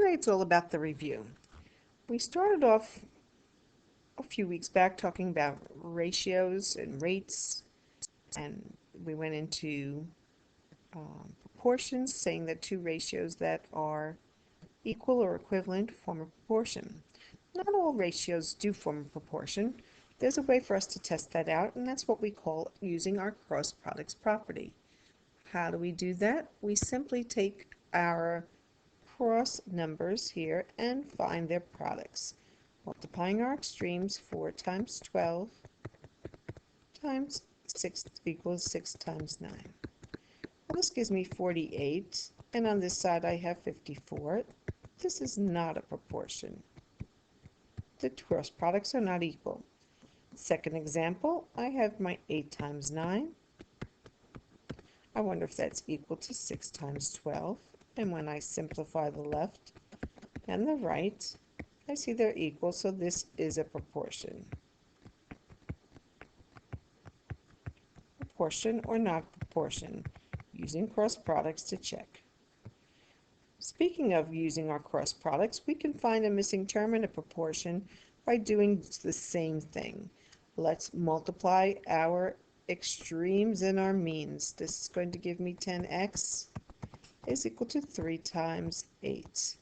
today it's all about the review. We started off a few weeks back talking about ratios and rates, and we went into proportions, saying that two ratios that are equal or equivalent form a proportion. Not all ratios do form a proportion. There's a way for us to test that out, and that's what we call using our cross products property. How do we do that? We simply take our cross numbers here and find their products. Multiplying our extremes, 4 times 12 times 6 equals 6 times 9. Well, this gives me 48, and on this side I have 54. This is not a proportion. The cross products are not equal. Second example, I have my 8 times 9. I wonder if that's equal to 6 times 12. And when I simplify the left and the right, I see they're equal, so this is a proportion. Proportion or not proportion, using cross products to check. Speaking of using our cross products, we can find a missing term in a proportion by doing the same thing. Let's multiply our extremes and our means. This is going to give me 10x is equal to 3 times 8.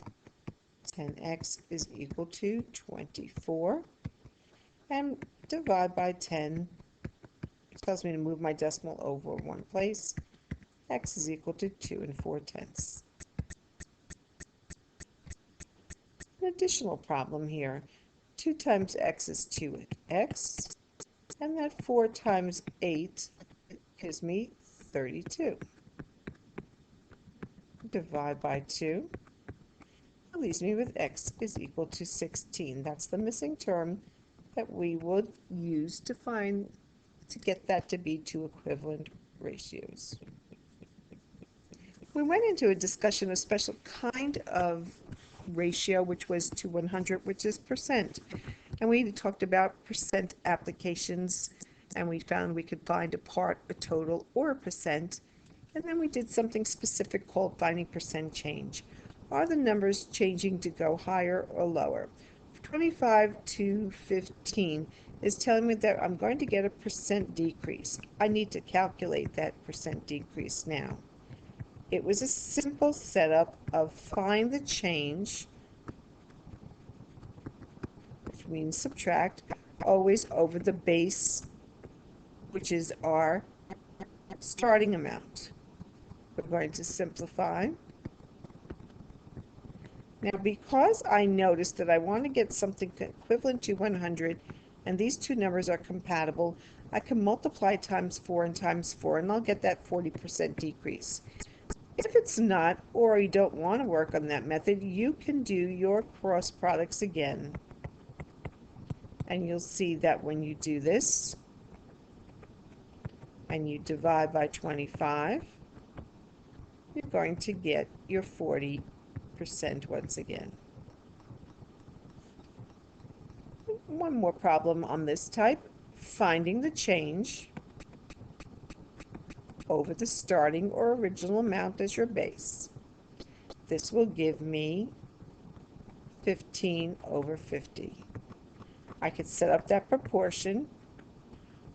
10x is equal to 24. And divide by 10. It tells me to move my decimal over one place. X is equal to 2 4/10. An additional problem here. 2 times x is 2x, and that 4 times 8 gives me 32. Divide by 2. That leaves me with x is equal to 16. That's the missing term that we would use to get that to be two equivalent ratios. We went into a discussion of a special kind of ratio, which was to 100, which is percent. And we talked about percent applications, and we found we could find a part, a total, or a percent. And then we did something specific called finding percent change. Are the numbers changing to go higher or lower? 25 to 15 is telling me that I'm going to get a percent decrease. I need to calculate that percent decrease now. It was a simple setup of find the change, which means subtract, always over the base, which is our starting amount. We're going to simplify. Now, because I noticed that I want to get something equivalent to 100, and these two numbers are compatible, I can multiply times 4 and times 4, and I'll get that 40% decrease. If it's not, or you don't want to work on that method, you can do your cross products again. And you'll see that when you do this, and you divide by 25, you're going to get your 40% once again. One more problem on this type, finding the change over the starting or original amount as your base. This will give me 15 over 50. I could set up that proportion.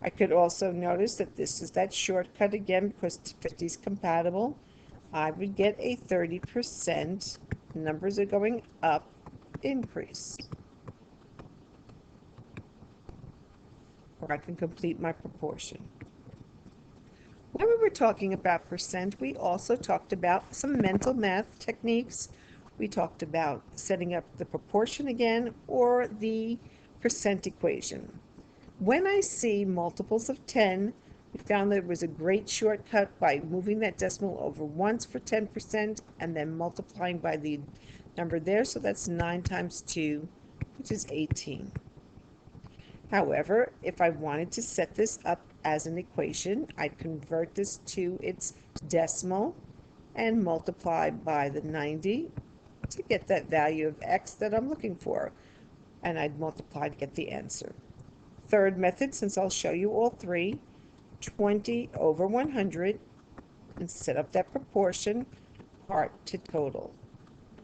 I could also notice that this is that shortcut again because 50 is compatible. I would get a 30%, numbers are going up, increase. Or I can complete my proportion. When we were talking about percent, we also talked about some mental math techniques. We talked about setting up the proportion again or the percent equation. When I see multiples of 10, we found that it was a great shortcut by moving that decimal over once for 10% and then multiplying by the number there. So that's 9 times 2, which is 18. However, if I wanted to set this up as an equation, I'd convert this to its decimal and multiply by the 90 to get that value of x that I'm looking for. And I'd multiply to get the answer. Third method, since I'll show you all three, 20 over 100, and set up that proportion, part to total.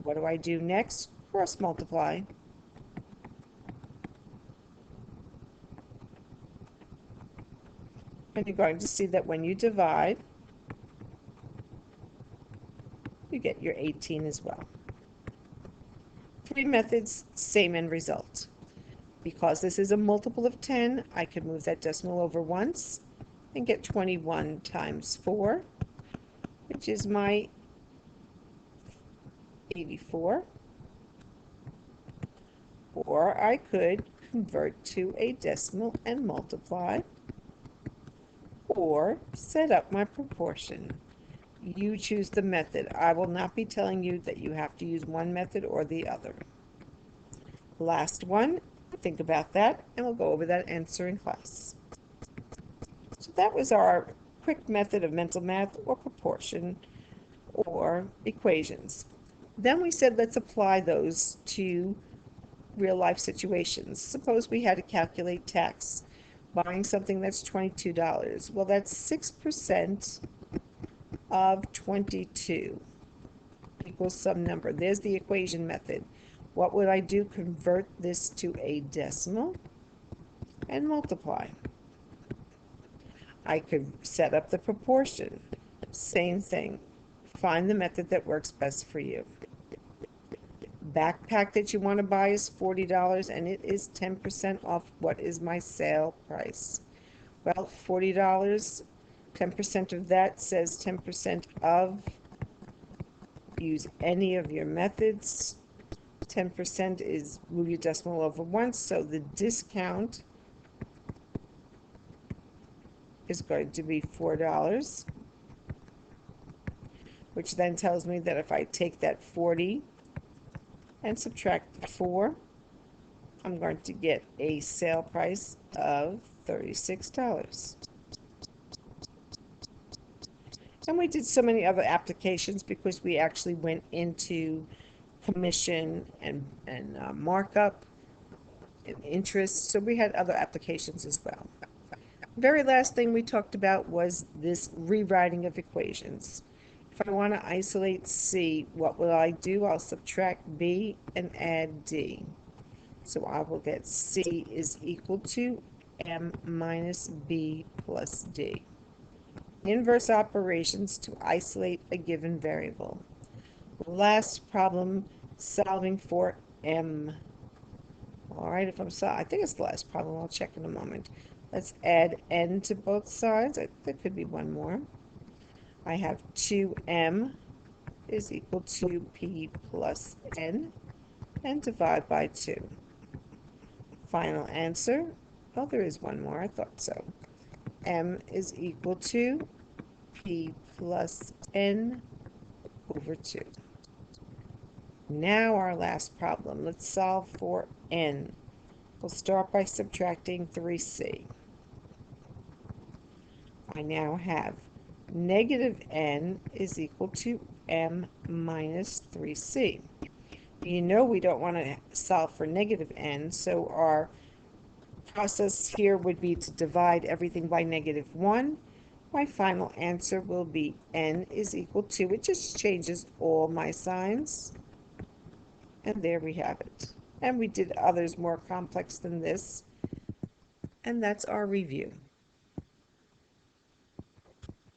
What do I do next? Cross multiply. And you're going to see that when you divide, you get your 18 as well. 3 methods, same end result. Because this is a multiple of 10, I could move that decimal over once and get 21 times 4, which is my 84. Or I could convert to a decimal and multiply, or set up my proportion. You choose the method. I will not be telling you that you have to use one method or the other. Last one, think about that, and we'll go over that answer in class. So that was our quick method of mental math, or proportion, or equations. Then we said let's apply those to real life situations. Suppose we had to calculate tax, buying something that's $22. Well, that's 6% of 22 equals some number. There's the equation method. What would I do? Convert this to a decimal and multiply. I could set up the proportion. Same thing. Find the method that works best for you. Backpack that you want to buy is $40, and it is 10% off what is my sale price. Well, $40, 10% of that says 10% of. Use any of your methods. 10% is move your decimal over once, so the discount is going to be $4, which then tells me that if I take that 40 and subtract 4, I'm going to get a sale price of $36. And we did so many other applications because we actually went into commission and markup and interest, so we had other applications as well. Very last thing we talked about was this rewriting of equations. If I want to isolate C, what will I do? I'll subtract B and add D. So I will get C is equal to M minus B plus D. Inverse operations to isolate a given variable. Last problem, solving for M. All right, I think it's the last problem. I'll check in a moment. Let's add N to both sides. There could be one more. I have 2M is equal to P plus N, and divide by 2. Final answer. Oh, there is one more. I thought so. M is equal to P plus N over 2. Now our last problem. Let's solve for N. We'll start by subtracting 3C. I now have negative N is equal to M minus 3C. You know we don't want to solve for negative N, so our process here would be to divide everything by negative 1. My final answer will be N is equal to, it just changes all my signs. And there we have it. And we did others more complex than this. And that's our review.